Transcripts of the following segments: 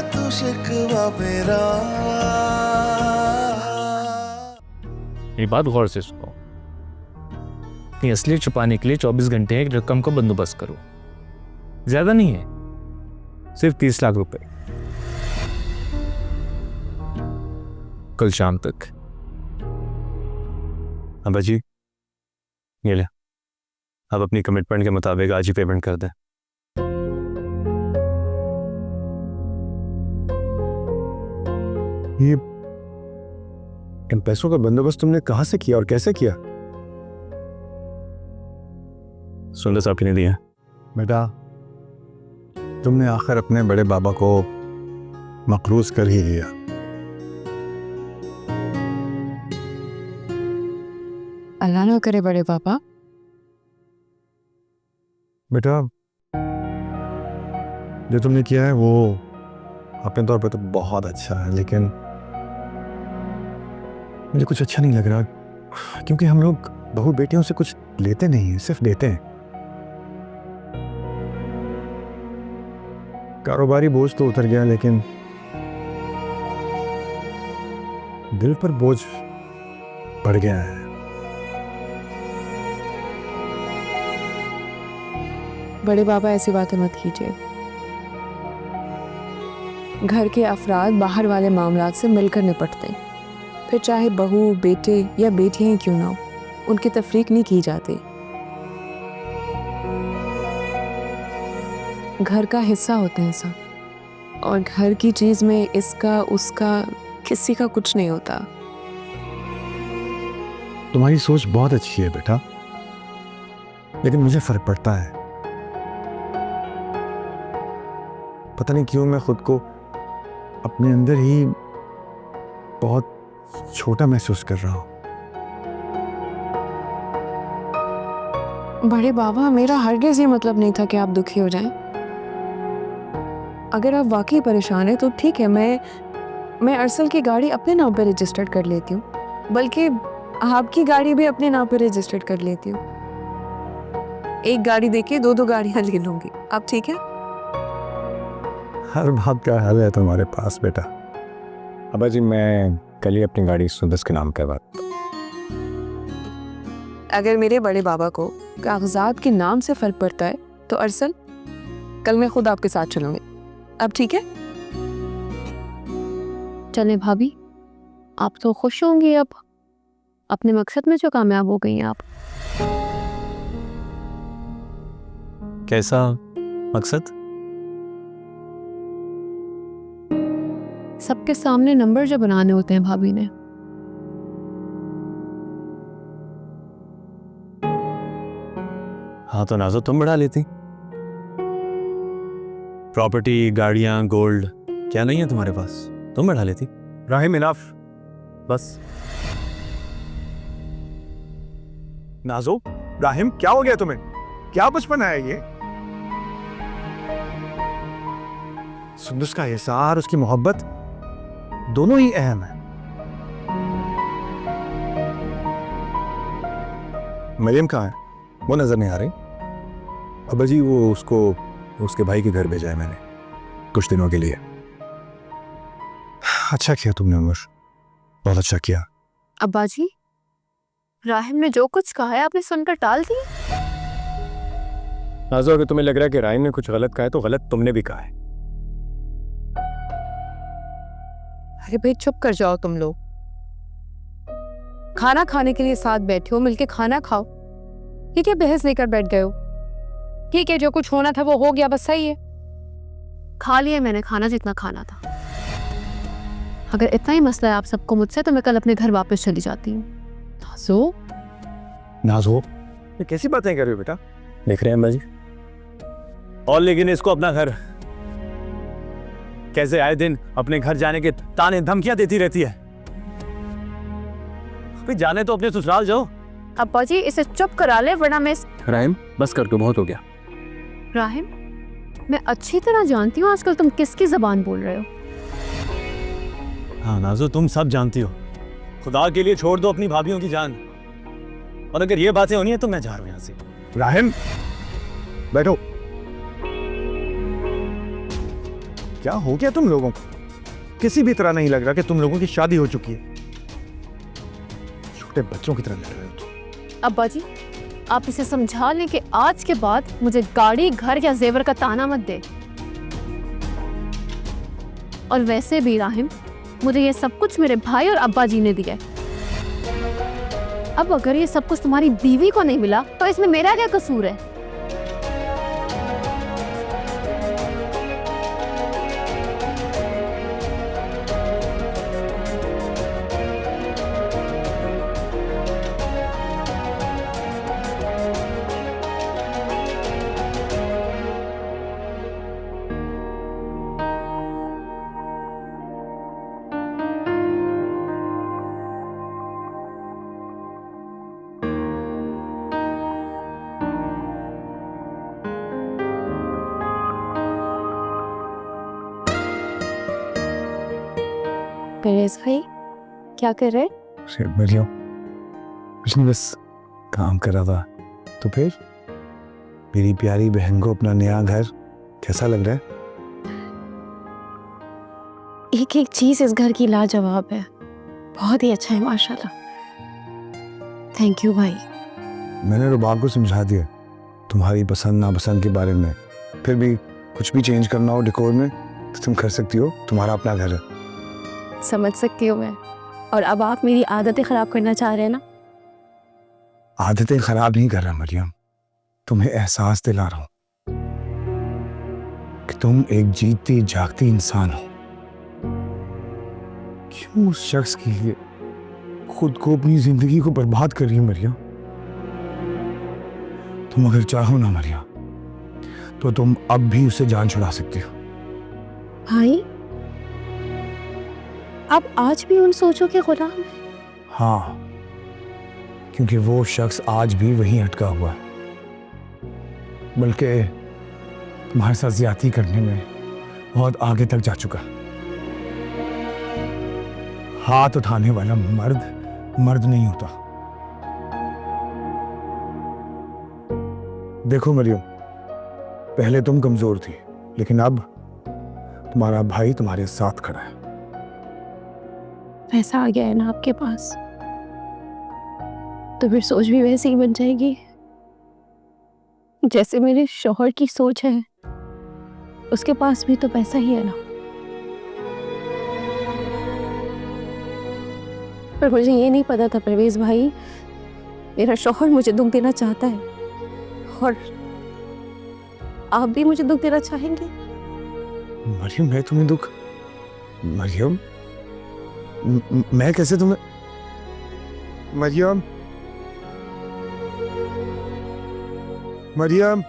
तू शिकवा मेरा। ये बात गौर से सुनो। अपनी असलियत छुपाने के लिए 24 घंटे एक रकम का बंदोबस्त करो। ज्यादा नहीं है, सिर्फ 30 लाख रुपए, कल शाम तक। अब्बा जी, ये ले, आप अपनी कमिटमेंट के मुताबिक आज ही पेमेंट कर दें। ये इन पैसों का बंदोबस्त तुमने कहां से किया और कैसे किया? सुंदर साहब ने दिया। बेटा, तुमने आखिर अपने बड़े बाबा को मकरूज कर ही लिया। अल्लाह ना करे बड़े पापा। बेटा, जो तुमने किया है वो अपने तौर पे तो बहुत अच्छा है, लेकिन मुझे कुछ अच्छा नहीं लग रहा, क्योंकि हम लोग बहू बेटियों से कुछ लेते नहीं हैं, सिर्फ देते हैं। कारोबारी बोझ तो उतर गया, लेकिन दिल पर बोझ बढ़ गया है। बड़े बाबा ऐसी बातें मत कीजिए। घर के अफराद बाहर वाले मामलात से मिलकर निपटते हैं, फिर चाहे बहू बेटे या बेटियां ही क्यों ना हो, उनकी तफरीक नहीं की जाती। घर का हिस्सा होते हैं सब, और घर की चीज में इसका उसका किसी का कुछ नहीं होता। तुम्हारी सोच बहुत अच्छी है बेटा, लेकिन मुझे फर्क पड़ता है। पता नहीं क्यों मैं खुद को अपने अंदर ही बहुत छोटा महसूस कर रहा हूं। बड़े बाबा, मेरा हरगिज़ ये मतलब नहीं था कि आप दुखी हो जाएं। अगर आप वाकई परेशान हैं तो ठीक है, मैं अरसल की गाड़ी अपने नाम पर रजिस्टर्ड कर लेती हूँ, बल्कि आपकी गाड़ी भी अपने नाम पर रजिस्टर्ड कर लेती हूँ। एक गाड़ी देके दो गाड़ियाँ ले लूंगी। आप ठीक है? हर बात का हल है तुम्हारे पास बेटा। अब्बा जी, मैं कल ही अपनी गाड़ी सुंदस के नाम करवा। अगर मेरे बड़े बाबा को कागजात के नाम से फर्क पड़ता है तो अरसल, कल मैं खुद आपके साथ चलूंगी। अब ठीक है? चले भाभी, आप तो खुश होंगी अब, अपने मकसद में जो कामयाब हो गई हैं आप। कैसा मकसद? सबके सामने नंबर जो बनाने होते हैं भाभी ने। हाँ तो नाजो, तुम बढ़ा लेती। प्रॉपर्टी, गाड़ियां, गोल्ड क्या नहीं है तुम्हारे पास? तुम बढ़ा लेती। राहिम, इनफ बस। नाजो, राहिम, क्या हो गया तुम्हें? क्या बचपन है ये? सुंदस का एहसार, उसकी मोहब्बत दोनों ही अहम है। मरियम कहाँ है? वो नजर नहीं आ रही। अब्बा जी, वो उसको उसके भाई के घर भेजा है मैंने कुछ दिनों के लिए। अच्छा किया तुमने उमर, बहुत अच्छा किया। अब्बा जी, राहिम ने जो कुछ कहा है आपने सुनकर टाल दी। नाजो, अगर तुम्हें लग रहा है कि राहिम ने कुछ गलत कहा है तो गलत तुमने भी कहा है। अरे भाई चुप कर जाओ तुम लोग। खाना खाने के लिए साथ बैठे हो, मिलके खाना खाओ। ये क्या बहस लेकर बैठ गए हो? ठीक है, जो कुछ होना था वो हो गया, बस सही है। खा लिया मैंने खाना जितना खाना था। अगर इतना ही मसला है आप सबको मुझसे, तो मैं कल अपने घर वापस चली जाती हूँ। नाज़ो, नाजो, ये कैसी बातें कर रहे हो बेटा? देख रहे हैं अब्बा जी, और लेकिन इसको अपना घर कैसे आए दिन अपने घर जाने के ताने धमकियां देती रहती है। भाई जाने तो अपने ससुराल जाओ। अब्बा जी, इसे चुप करा ले, वरना मैं राहिम, बस कर, तो बहुत हो गया। राहिम, मैं अच्छी तरह जानती हूँ आजकल तुम किसकी जबान बोल रहे हो। हाँ नाजो, तुम सब जानती हो। खुदा के लिए छोड़ दो अपनी भाभीयों की जान, और अगर ये बातें होनी है तो मैं जा रहा हूँ यहाँ से। राहिम, बैठो। क्या हो गया तुम लोगों को? किसी भी तरह नहीं लग रहा कि तुम लोगों की शादी हो चुकी है। छोटे बच्चों की तरह लग रहे हो तुम। अब्बा जी, आप इसे समझा लें कि आज के बाद मुझे गाड़ी, घर या जेवर का ताना मत दे। और वैसे भी राहिम, मुझे ये सब कुछ मेरे भाई और अब्बा जी ने दिया है। अब अगर ये सब कुछ तुम्हारी बीवी को नहीं मिला तो इसमें मेरा क्या कसूर है? परवेज भाई क्या कर रहे? शेर मरियम, कुछ नहीं, बस काम कर रहा था। तो फिर मेरी प्यारी बहन को अपना नया घर कैसा लग रहा है? एक एक चीज इस घर की लाजवाब है, बहुत ही अच्छा है माशाल्लाह। थैंक यू भाई। मैंने रुबाब को समझा दिया तुम्हारी पसंद नापसंद के बारे में। फिर भी कुछ भी चेंज करना हो डेकोर में तो तुम कर सकती हो, तुम्हारा अपना घर है। समझ सकती हूँ मैं। और अब आप मेरी आदतें खराब करना चाह रहे हैं ना? आदतें खराब नहीं कर रहा मरियम, तुम्हें एहसास दिला रहा हूं कि तुम एक जीती जागती इंसान हो। क्यों उस शख्स के लिए खुद को, अपनी जिंदगी को बर्बाद कर रही हो मरियम? तुम अगर चाहो ना मरियम तो तुम अब भी उसे जान छुड़ा सकती हो। भाई आप आज भी उन सोचों के गुलाम हैं? हाँ, क्योंकि वो शख्स आज भी वहीं अटका हुआ है, बल्कि तुम्हारे साथ ज्यादती करने में बहुत आगे तक जा चुका। हाथ उठाने वाला मर्द नहीं होता। देखो मरियम, पहले तुम कमजोर थी, लेकिन अब तुम्हारा भाई तुम्हारे साथ खड़ा है। पैसा आ गया है ना आपके पास, तो फिर सोच भी वैसे ही बन जाएगी जैसे मेरे शौहर की सोच है। उसके पास भी तो पैसा ही है ना। पर मुझे ये नहीं पता था परवेज भाई, मेरा शौहर मुझे दुख देना चाहता है और आप भी मुझे दुख देना चाहेंगे। मरियम, मैं तुम्हें दुख? मरियम, मैं कैसे तुम्हें? मरियम, मरियम,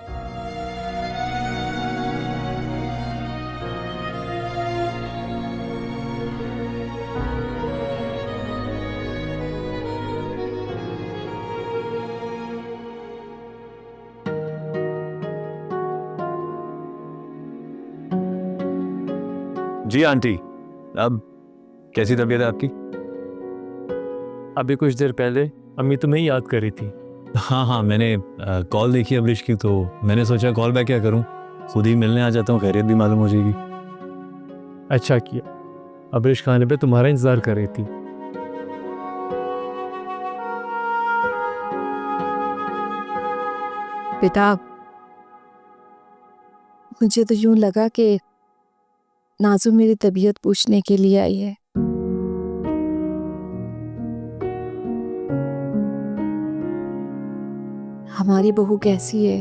जी आंटी, अब कैसी तबीयत है आपकी? अभी कुछ देर पहले अम्मी तुम्हें याद कर रही थी। हाँ, मैंने कॉल देखी अबरिश की, तो मैंने सोचा कॉल बैक क्या करूं, खुद ही मिलने आ जाता हूँ, खैरियत भी मालूम हो जाएगी। अच्छा किया, अबरिश खाने पे तुम्हारा इंतजार कर रही थी। बेटा, मुझे तो यूं लगा कि नाज़ु मेरी तबीयत पूछने के लिए आई है। हमारी बहू कैसी है?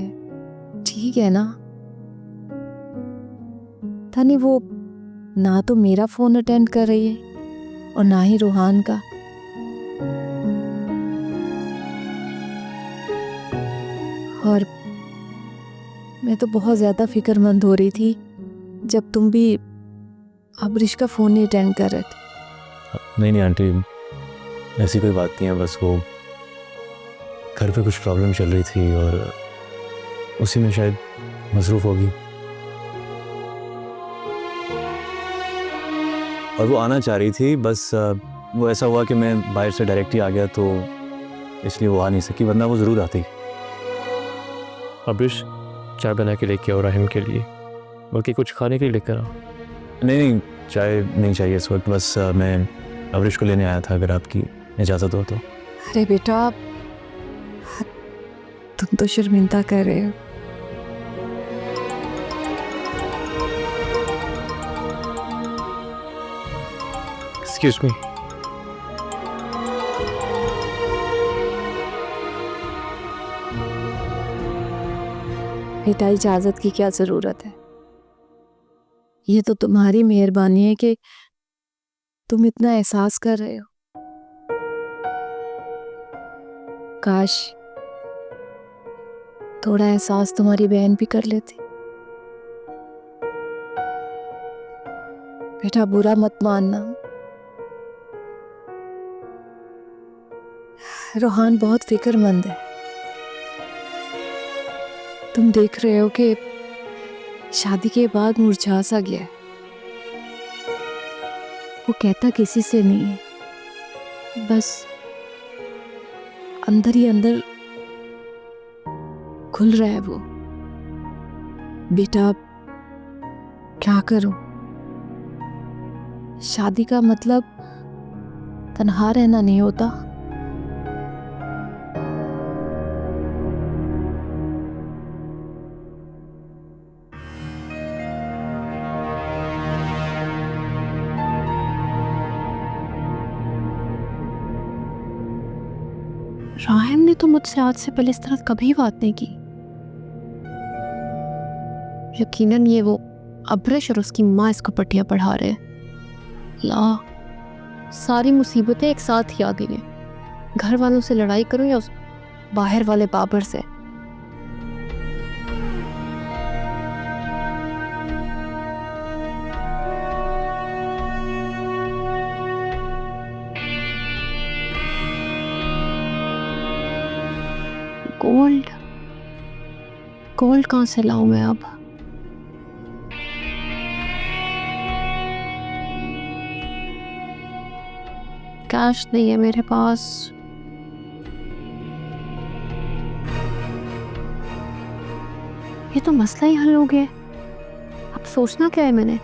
ठीक है ना? तानी वो ना तो मेरा फोन अटेंड कर रही है और ना ही रूहान का। और मैं तो बहुत ज्यादा फिक्रमंद हो रही थी जब तुम भी अबरिश का फोन नहीं अटेंड कर रहे थे। नहीं आंटी, ऐसी कोई बात नहीं है, बस वो घर पे कुछ प्रॉब्लम चल रही थी और उसी में शायद मसरूफ होगी। और वो आना चाह रही थी, बस वो ऐसा हुआ कि मैं बाहर से डायरेक्ट ही आ गया, तो इसलिए वो आ नहीं सकी, वरना वो ज़रूर आती। अबरिश चाय बना के लेके आओ राहिम के लिए, बल्कि कुछ खाने के लिए लेकर आओ। नहीं, चाय नहीं चाहिए इस वक्त, बस मैं अवरिश को लेने आया था, अगर आपकी इजाज़त हो तो। अरे बेटा, तुम तो शर्मिंदा कर रहे हो। Excuse me. बेटा, इजाजत की क्या जरूरत है? ये तो तुम्हारी मेहरबानी है कि तुम इतना एहसास कर रहे हो। काश थोड़ा एहसास तुम्हारी बहन भी कर लेती। बेटा, बुरा मत मानना, रोहान बहुत फिक्रमंद है। तुम देख रहे हो कि शादी के बाद मुरझा सा गया है। वो कहता किसी से नहीं है, बस अंदर ही अंदर खुल रहा है वो। बेटा, क्या करूं? शादी का मतलब तन्हा रहना नहीं होता। राहिम ने तो मुझसे आज से पहले इस तरह कभी बात नहीं की। यकीनन ये वो अब्रश और उसकी माँ इसको पट्टियाँ पढ़ा रहे हैं। ला, सारी मुसीबतें एक साथ ही आ गई हैं। घर वालों से लड़ाई करूं या उस बाहर वाले बाबर से। गोल्ड गोल्ड कहाँ से लाऊं मैं अब? कैश नहीं है मेरे पास। ये तो मसला ही हल हो गया। अब सोचना क्या है मैंने?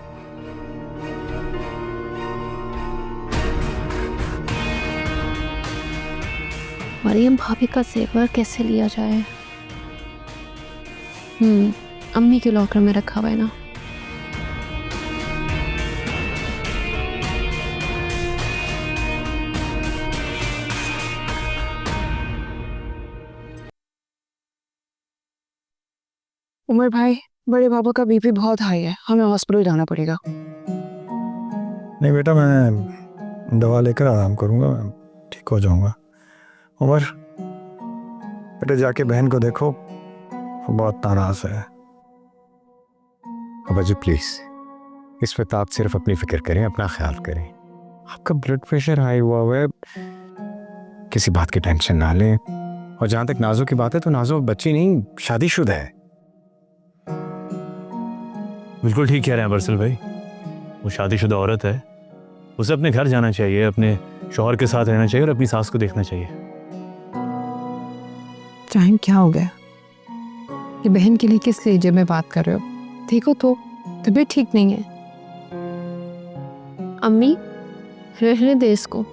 मरियम भाभी का जेवर कैसे लिया जाए? अम्मी के लॉकर में रखा हुआ है ना। उमर भाई, बड़े बाबा का बीपी बहुत हाई है, हमें हॉस्पिटल जाना पड़ेगा। नहीं बेटा, मैं दवा लेकर आराम करूंगा, मैं ठीक हो जाऊंगा। उमर बेटा, जाके बहन को देखो, वो बहुत नाराज है। अब्बा जी प्लीज, इस वक्त आप सिर्फ अपनी फिक्र करें, अपना ख्याल करें। आपका ब्लड प्रेशर हाई हुआ है, किसी बात की टेंशन ना लें। और जहां तक नाजो की बात है, तो नाजो बच्ची नहीं, शादीशुदा है। बिल्कुल ठीक कह रहे हैं बरसल भाई, वो शादीशुदा औरत है, उसे अपने घर जाना चाहिए, अपने शौहर के साथ रहना चाहिए और अपनी सास को देखना चाहिए। टाइम क्या हो गया? ये बहन के लिए किस लिए में बात कर रहे हो? देखो तो तबीयत ठीक नहीं है। अम्मी, रहने दे इसको।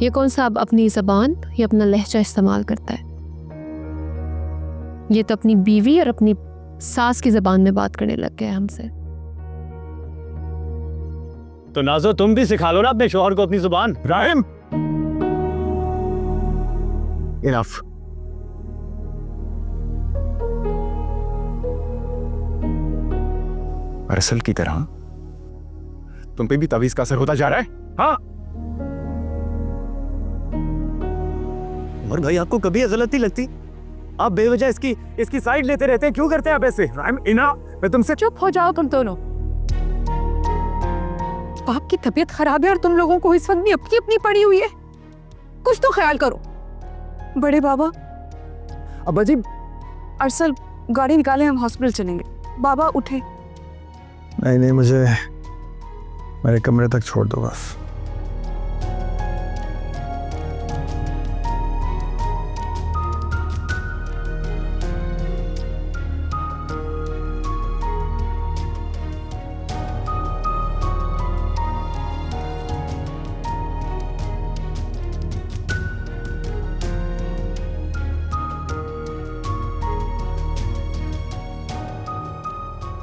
ये कौन सा अब अपनी जबान या अपना लहजा इस्तेमाल करता है? ये तो अपनी बीवी और अपनी सास की जबान में बात करने लग गया हमसे। तो नाजो, तुम भी सिखा लो ना अपने शौहर को अपनी जुबान। राहिम, इनफ। अरसल की तरह तुम पे भी तवीज का असर होता जा रहा है। हाँ, उमर भाई, आपको कभी अजलत नहीं लगती? आप बेवजह इसकी साइड लेते रहते हैं, क्यों करते हैं आप ऐसे? इना, मैं तुमसे चुप हो जाओ तुम दोनों। बाप की तबीयत खराब है और तुम लोगों को इस वक्त भी अपनी अपनी पड़ी हुई है। कुछ तो ख्याल करो। बड़े बाबा, अब्बा जी, अरसल गाड़ी निकाले, हम हॉस्पिटल चलेंगे। बाबा उठे। नहीं नहीं, मुझे मेरे कमरे तक छोड़ दो बस।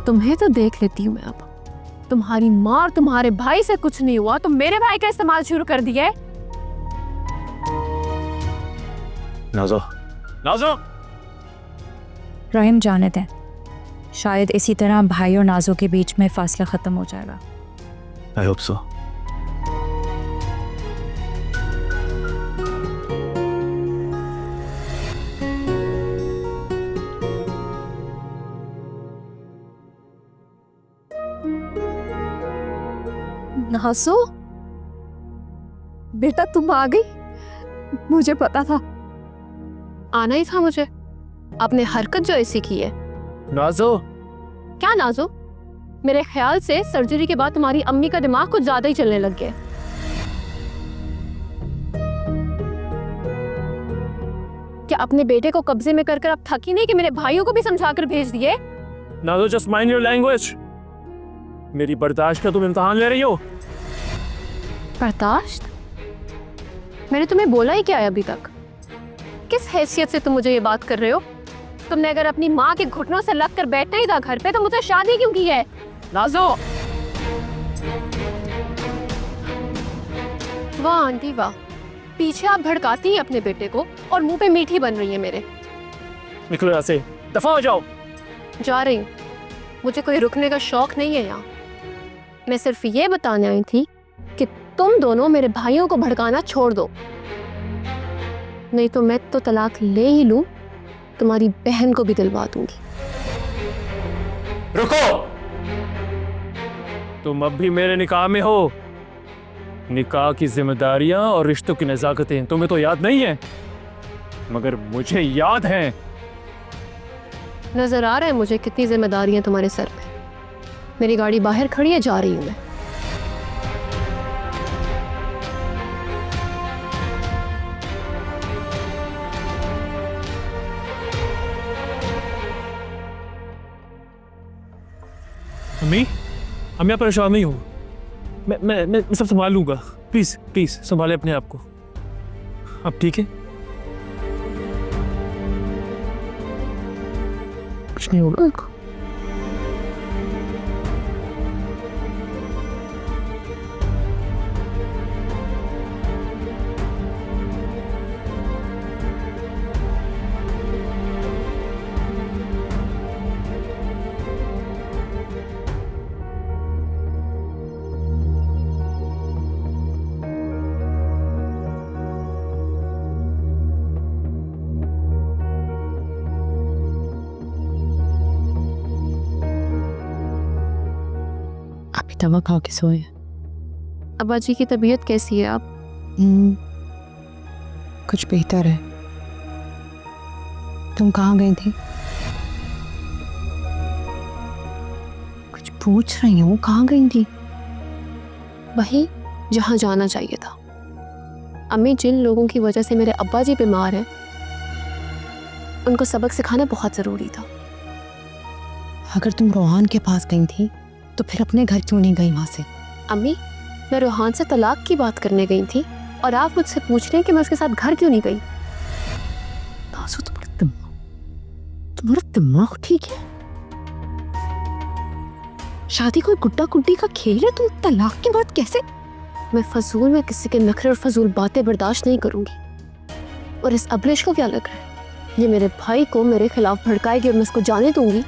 तुम्हें तो देख लेती हूँ मैं अब। तुम्हारी माँ और तुम्हारे भाई से कुछ नहीं हुआ तो मेरे भाई का इस्तेमाल शुरू कर दिया है। नाजो, नाजो। रहीम जाने दें, शायद इसी तरह भाई और नाजो के बीच में फासला ख़त्म हो जाएगा। I hope so. नाज़ो, बेटा तुम आ गई। मुझे पता था, आना ही था मुझे। आपने हरकत जो ऐसी की है। नाजो, क्या नाज़ो? मेरे ख्याल से सर्जरी के बाद तुम्हारी अम्मी का दिमाग कुछ ज्यादा ही चलने लग गया। क्या अपने बेटे को कब्जे में कर अब थकी नहीं कि मेरे भाइयों को भी समझा कर भेज दिए? नाजो, जस्ट माइंड योर लैंग्वेज। मेरी बर्दाश्त का तुम इम्तिहान ले रही हो? बर्दाश्त? मैंने तुम्हें बोला ही क्या है अभी तक? किस हैसियत से तुम मुझे ये बात कर रहे हो? तुमने अगर अपनी माँ के घुटनों से लग कर बैठना ही था घर पे तो मुझसे शादी क्यों की है? नाज़ो! वाह आंटी वाह, पीछे आप भड़काती हैं अपने बेटे को और मुंह पे मीठी बन रही है मेरे। निकलो यहाँ से, दफा हो जाओ। जा रही हूँ, मुझे कोई रुकने का शौक नहीं है यहाँ। मैं सिर्फ ये बताने आई थी कि तुम दोनों मेरे भाइयों को भड़काना छोड़ दो, नहीं तो मैं तो तलाक ले ही लूं, तुम्हारी बहन को भी दिलवा दूंगी। रुको, तुम अब भी मेरे निकाह में हो। निकाह की जिम्मेदारियां और रिश्तों की नज़ाकतें तुम्हें तो याद नहीं है, मगर मुझे याद हैं। नजर आ रहा है मुझे कितनी जिम्मेदारियां तुम्हारे सर पे। मेरी गाड़ी बाहर खड़ी है, जा रही हूं मैं। अम्मी, अम्मी आप परेशान नहीं हो, मैं सब संभाल लूंगा। प्लीज प्लीज संभाले अपने आप को। आप ठीक है? कुछ नहीं होगा। अभी दवा खा के सोए। अब्बा जी की तबीयत कैसी है आप? कुछ बेहतर है। तुम कहाँ गई थी? कुछ पूछ रही हूँ, कहाँ गई थी? वही जहाँ जाना चाहिए था। अम्मी, जिन लोगों की वजह से मेरे अब्बा जी बीमार हैं, उनको सबक सिखाना बहुत ज़रूरी था। अगर तुम रोहान के पास गई थी तो फिर अपने घर क्यों नहीं गई वहां से? अम्मी, मैं रोहान से तलाक की बात करने गई थी और आप मुझसे पूछ रहे हैं कि मैं उसके साथ घर क्यों नहीं गई। नाज़ो, तुम्हारा दिमाग ठीक है? शादी कोई गुड्डा गुड्डी का खेल है? तुम तलाक की बात कैसे? मैं फजूल में किसी के नखरे और फजूल बातें बर्दाश्त नहीं करूंगी। और इस अबरेश को क्या लग रहा है, ये मेरे भाई को मेरे खिलाफ भड़काएगी और मैं इसको जाने दूंगी?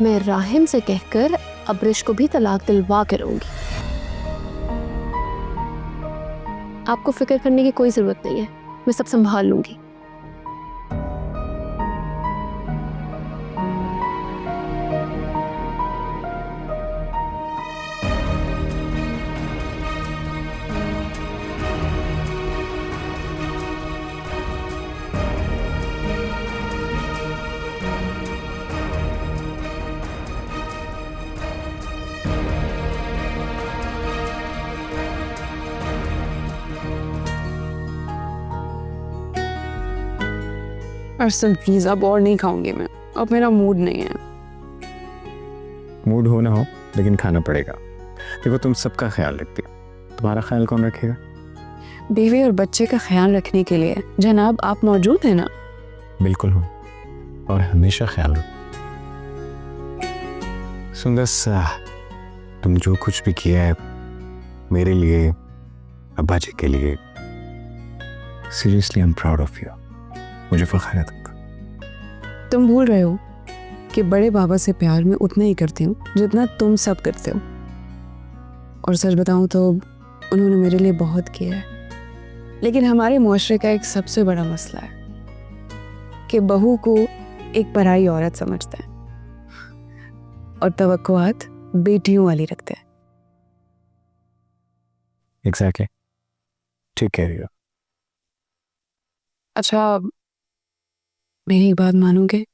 मैं राहिम से कहकर अबरेश को भी तलाक दिलवा के रहूंगी। आपको फिक्र करने की कोई जरूरत नहीं है, मैं सब संभाल लूंगी। अरसल प्लीज, अब और नहीं खाऊंगी मैं, अब मेरा मूड नहीं है। मूड हो ना हो लेकिन खाना पड़ेगा। देखो, तुम सबका ख्याल रखती हो, तुम्हारा ख्याल कौन रखेगा? बीवी और बच्चे का ख्याल रखने के लिए जनाब आप मौजूद हैं ना? बिल्कुल हूँ, और हमेशा ख्याल रखो। सुंदर सा, तुम जो कुछ भी किया है मेरे लिए, अब्बा जी के लिए, seriously I am proud of you. मुझे फख्र है तुमको। तुम भूल रहे हो कि बड़े बाबा से प्यार मैं उतना ही करती हूँ जितना तुम सब करते हो। और सच बताऊँ तो उन्होंने मेरे लिए बहुत किया है, लेकिन हमारे मुआशरे का एक सबसे बड़ा मसला है कि बहू को एक पराई औरत समझते हैं और तवक्कुआत बेटियों वाली रखते हैं। एग्जैक्टली, ठीक कह रही हो। अच्छा, मेरी एक बात मानोगे?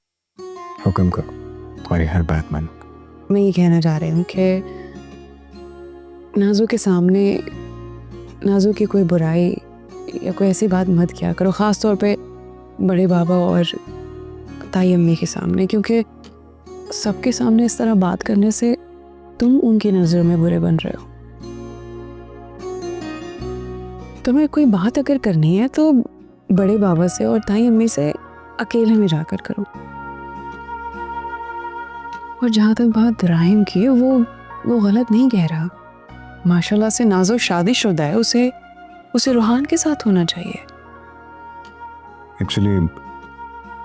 हुक्म करो, तुम्हारी हर बात मानूंगा। मैं ये कहना चाह रही हूँ कि नाजू के सामने नाजू की कोई बुराई या कोई ऐसी बात मत किया करो, ख़ास तौर पे बड़े बाबा और ताई अम्मी के सामने, क्योंकि सबके सामने इस तरह बात करने से तुम उनकी नज़र में बुरे बन रहे हो। तुम्हें कोई बात अगर करनी है तो बड़े बाबा से और ताई अम्मी से अकेले में जाकर करो। और जहाँ तक बात राहिम की है, वो गलत नहीं कह रहा। माशाल्लाह से नाज़ो शादीशुदा है, उसे रूहान के साथ होना चाहिए। एक्चुअली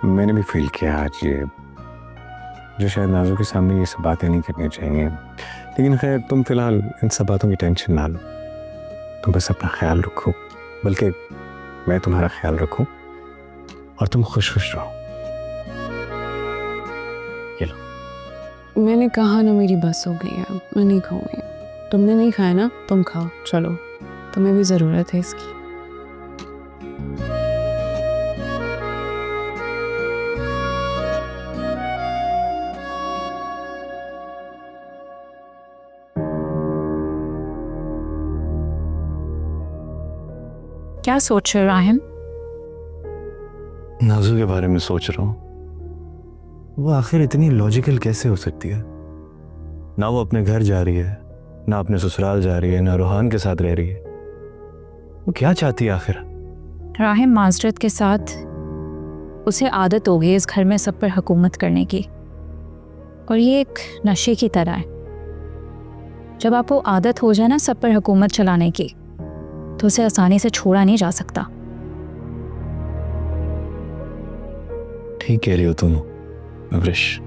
मैंने भी फील किया आज ये, जो शायद नाजू के सामने ये सब बातें नहीं करनी चाहिए, लेकिन खैर तुम फिलहाल इन सब बातों की टेंशन ना लो। तुम बस अपना ख्याल रखो, बल्कि मैं तुम्हारा ख्याल रखूं, और तुम खुश खुश रहो। ये लो। मैंने कहा ना मेरी बस हो गई है, मैं नहीं खाऊंगी। तुमने नहीं खाया ना, तुम खाओ। चलो, तुम्हें भी ज़रूरत है इसकी। क्या सोच रहे हो राहिम? नाजू के बारे में सोच रहा हूँ। वो आखिर इतनी लॉजिकल कैसे हो सकती है? ना वो अपने घर जा रही है, ना अपने ससुराल जा रही है, ना रूहान के साथ रह रही है। वो क्या चाहती है आखिर? राहिम, माजरत के साथ उसे आदत हो गई इस घर में सब पर हुकूमत करने की, और ये एक नशे की तरह है। जब आपको आदत हो जाए ना सब पर हुकूमत चलाने की, तो उसे आसानी से छोड़ा नहीं जा सकता। ठीक कह रही हो तुम अब्रिश,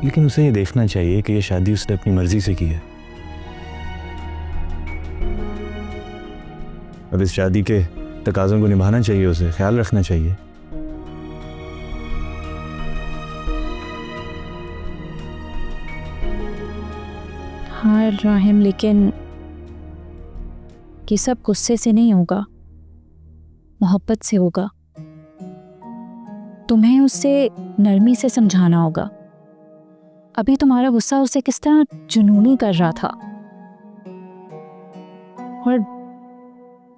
लेकिन उसे ये देखना चाहिए कि ये शादी उसने अपनी मर्जी से की है। अब इस शादी के तकाज़ों को निभाना चाहिए, उसे ख्याल रखना चाहिए। हाँ राहिम, लेकिन ये सब गुस्से से नहीं होगा, मोहब्बत से होगा। तुम्हें उसे नरमी से समझाना होगा। अभी तुम्हारा गुस्सा उसे किस तरह जुनूनी कर रहा था, और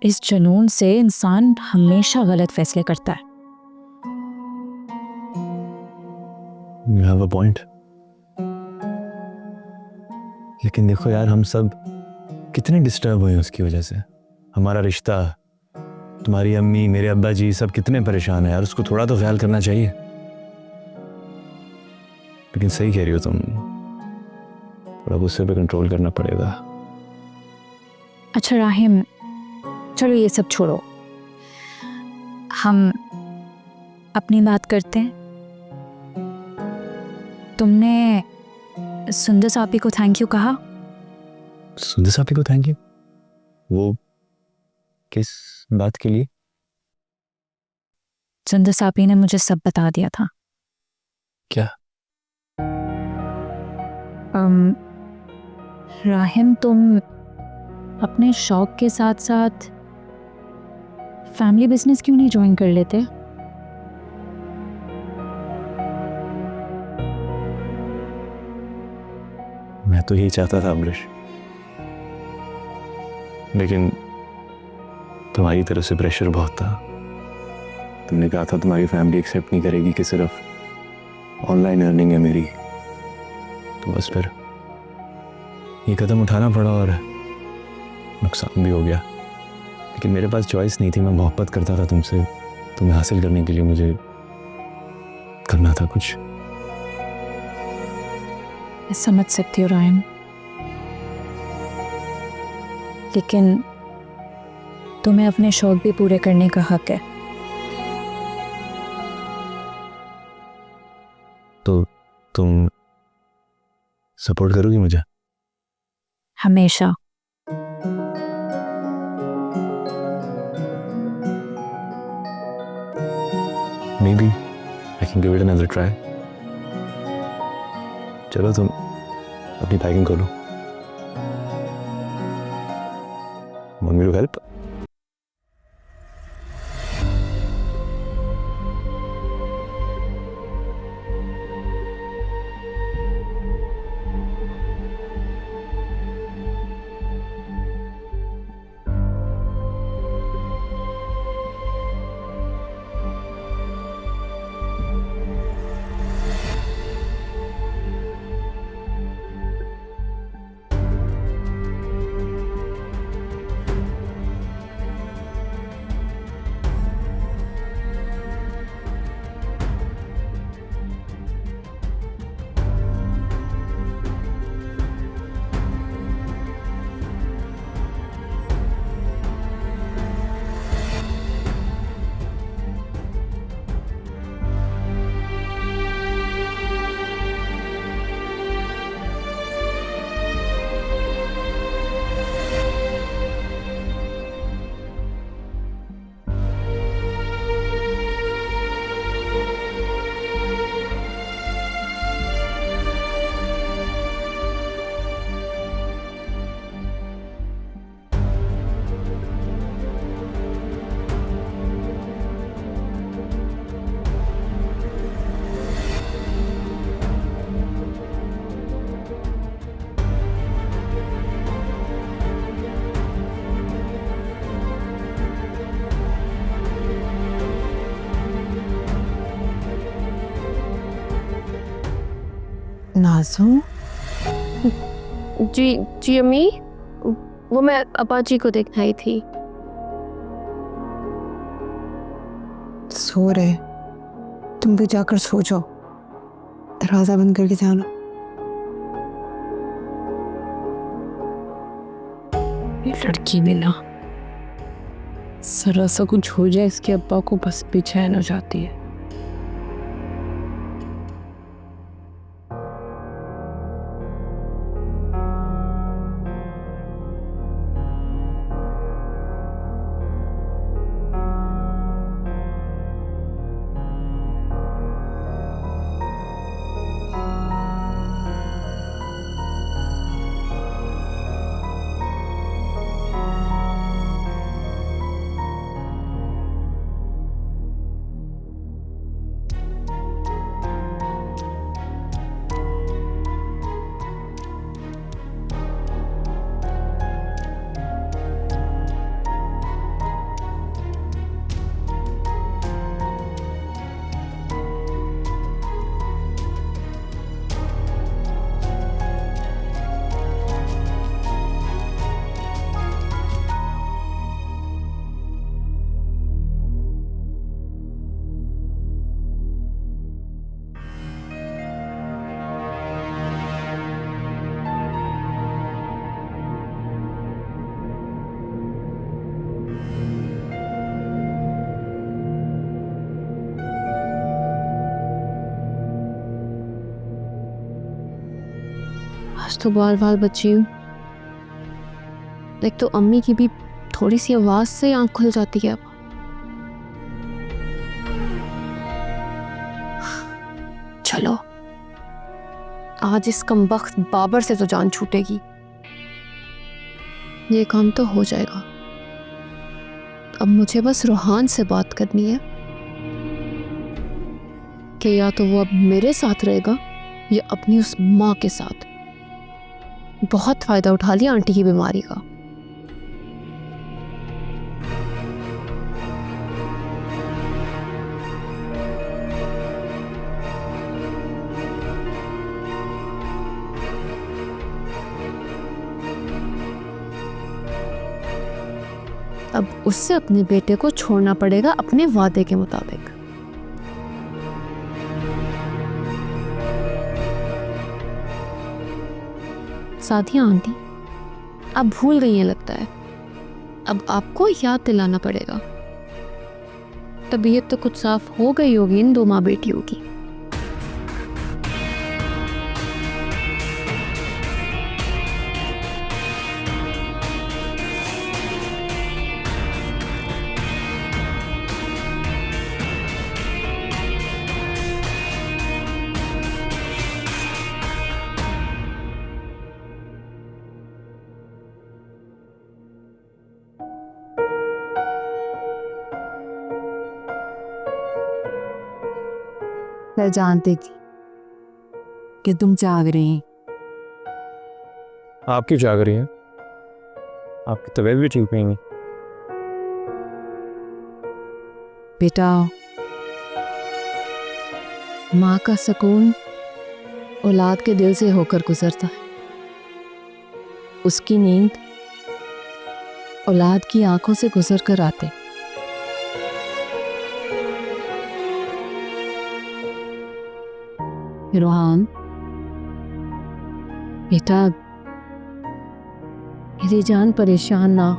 इस जुनून से इंसान हमेशा गलत फैसले करता है। You have a point. लेकिन देखो यार, हम सब कितने डिस्टर्ब हुए हैं उसकी वजह से। हमारा रिश्ता, तुम्हारी अम्मी, मेरे अब्बा जी सब कितने परेशान हैं यार। उसको थोड़ा तो ख्याल करना चाहिए। लेकिन सही कह रही हो तुम, थोड़ा गुस्से पे कंट्रोल करना पड़ेगा। अच्छा राहिम, चलो ये सब छोड़ो, हम अपनी बात करते हैं। तुमने सुंदर सापी को थैंक यू कहा? सुंदर सापी को थैंक यू? वो किस बात के लिए? सुंदर सापी ने मुझे सब बता दिया था। क्या? राहिम, तुम अपने शौक के साथ साथ फैमिली बिजनेस क्यों नहीं ज्वाइन कर लेते? मैं तो यही चाहता था अमरीश, लेकिन तुम्हारी तरफ से प्रेशर बहुत था। तुमने कहा था तुम्हारी फैमिली एक्सेप्ट नहीं करेगी कि सिर्फ ऑनलाइन अर्निंग है मेरी, तो बस फिर ये कदम उठाना पड़ा और नुकसान भी हो गया। लेकिन मेरे पास चॉइस नहीं थी, मैं मोहब्बत करता था तुमसे। तुम्हें हासिल करने के लिए मुझे करना था कुछ। मैं समझ सकती हूँ रायन, लेकिन तुम्हें अपने शौक भी पूरे करने का हक है। तो तुम सपोर्ट करोगी मुझे? हमेशा। Maybe I can give it another try. चलो तुम अपनी पैकिंग करो। Want me to help? नाज़ो, जी जी अम्मी, वो मैं अपाची को देखने आई थी। सो रहे, तुम भी जाकर सो जाओ, दरवाजा बंद करके जाना। ये लड़की ने ना जरा सा कुछ हो जाए इसके अब्बा को बस बेचैन हो जाती है। आज तो बाल बाल बची हूँ। एक तो अम्मी की भी थोड़ी सी आवाज से आंख खुल जाती है अब। चलो आज इस कमबख्त बाबर से तो जान छूटेगी। ये काम तो हो जाएगा। अब मुझे बस रूहान से बात करनी है कि या तो वो अब मेरे साथ रहेगा या अपनी उस माँ के साथ। बहुत फायदा उठा लिया आंटी की बीमारी का। अब उससे अपने बेटे को छोड़ना पड़ेगा अपने वादे के मुताबिक। साथिया आंटी, आप भूल गई हैं लगता है। अब आपको याद दिलाना पड़ेगा। तबीयत तो कुछ साफ हो गई होगी इन 2 माँ बेटियों की। मैं जानती थी कि तुम जाग रही हैं। आपकी जाग रही है, आपकी तबीयत भी ठीक नहीं है। बेटा, माँ का सुकून औलाद के दिल से होकर गुजरता है। उसकी नींद औलाद की आंखों से गुजर कर आते। रोहान बेटा, मेरी जान परेशान ना हो।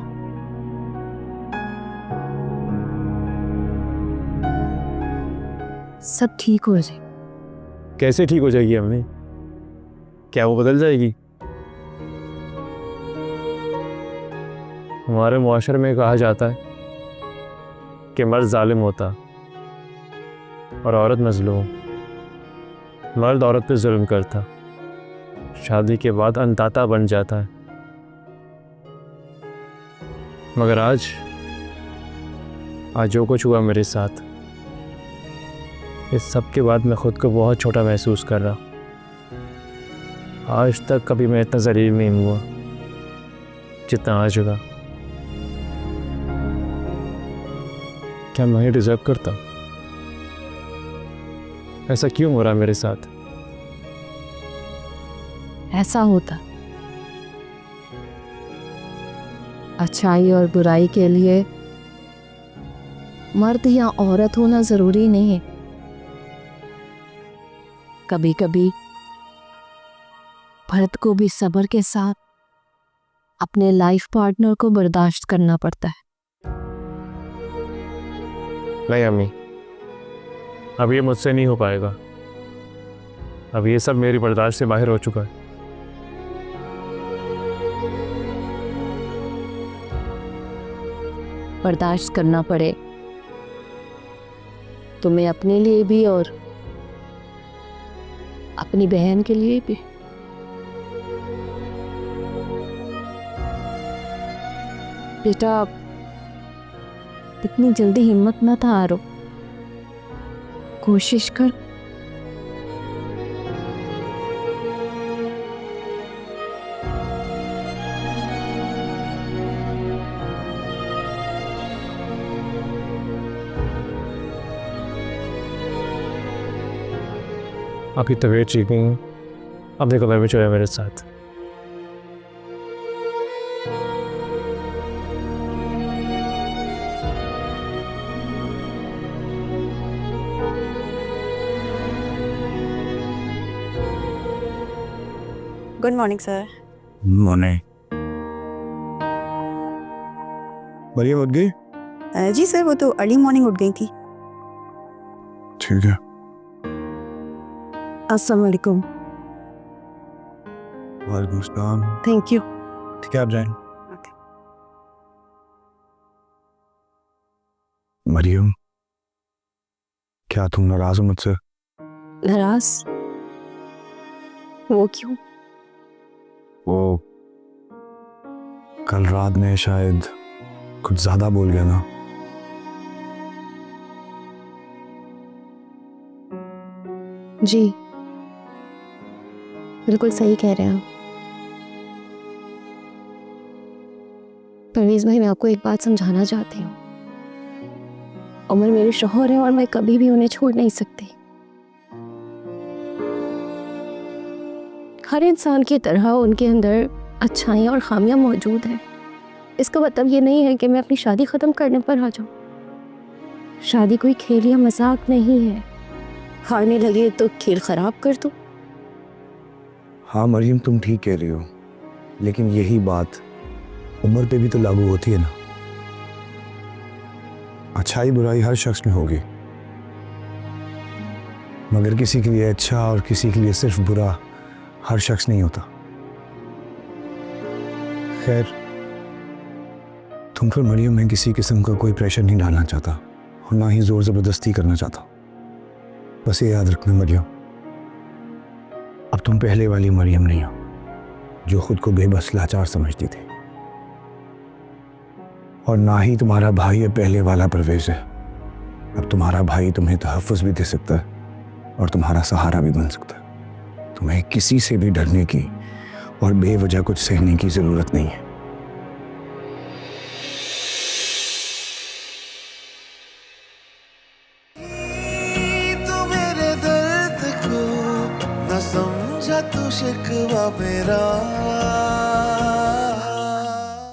सब ठीक हो जाए। कैसे ठीक हो जाएगी अम्मी? क्या वो बदल जाएगी? हमारे मुआशरे में कहा जाता है कि मर्द जालिम होता और औरत मजलूम। मर्द औरत पे जुल्म करता, शादी के बाद अंताता बन जाता है। मगर आज जो कुछ हुआ मेरे साथ, इस सब के बाद मैं खुद को बहुत छोटा महसूस कर रहा। आज तक कभी मैं इतना ज़लील नहीं हुआ जितना आज हुआ। क्या मैं डिजर्व करता? ऐसा क्यों हो रहा मेरे साथ? ऐसा होता अच्छाई और बुराई के लिए मर्द या औरत होना जरूरी नहीं है। कभी कभी मर्द को भी सब्र के साथ अपने लाइफ पार्टनर को बर्दाश्त करना पड़ता है। नहीं अम्मी, अब ये मुझसे नहीं हो पाएगा। अब ये सब मेरी बर्दाश्त से बाहर हो चुका है। बर्दाश्त करना पड़े तुम्हें अपने लिए भी और अपनी बहन के लिए भी। बेटा, इतनी जल्दी हिम्मत मत हारो, कोशिश कर। आपकी तबीयत ठीक नहीं है, अपने कमरे में चले मेरे साथ। Good morning sir. मॉर्निंग। बढ़िया उठ गई? जी सर, वो तो अर्ली मॉर्निंग उठ गई थी। ठीक है। अस्सलाम वालेकुम। वालेकुम सलाम। Thank you. ठीक है, आप जाएं। मरियम, क्या तुम नाराज हो मुझसे? नाराज? वो क्यों? वो कल रात में शायद कुछ ज्यादा बोल गया ना। जी बिल्कुल सही कह रहे हैं आप। परवेज भाई, मैं आपको एक बात समझाना चाहती हूँ। उमर मेरे शौहर हैं और मैं कभी भी उन्हें छोड़ नहीं सकती। हर इंसान की तरह उनके अंदर अच्छाइयाँ और खामियाँ मौजूद हैं। इसका मतलब ये नहीं है कि मैं अपनी शादी ख़त्म करने पर आ जाऊँ। शादी कोई खेल या मजाक नहीं है। हारने लगे तो खेल ख़राब कर दो। हाँ मरियम, तुम ठीक कह रही हो। लेकिन यही बात उम्र पे भी तो लागू होती है ना। अच्छाई बुराई हर शख्स में होगी, मगर किसी के लिए अच्छा और किसी के लिए सिर्फ बुरा हर शख्स नहीं होता। खैर, तुम पर मरियम में किसी किस्म का कोई प्रेशर नहीं डालना चाहता और ना ही जोर ज़बरदस्ती करना चाहता। बस ये याद रखना मरियम, अब तुम पहले वाली मरियम नहीं हो जो खुद को बेबस लाचार समझती थी, और ना ही तुम्हारा भाई है पहले वाला परवेज है। अब तुम्हारा भाई तुम्हें तहफ़्फ़ुज़ भी दे सकता है और तुम्हारा सहारा भी बन सकता है। तुम्हें किसी से भी डरने की और बेवजह कुछ सहने की ज़रूरत नहीं है। तू मेरे दर्द को न समझा, तू शिकवा मेरा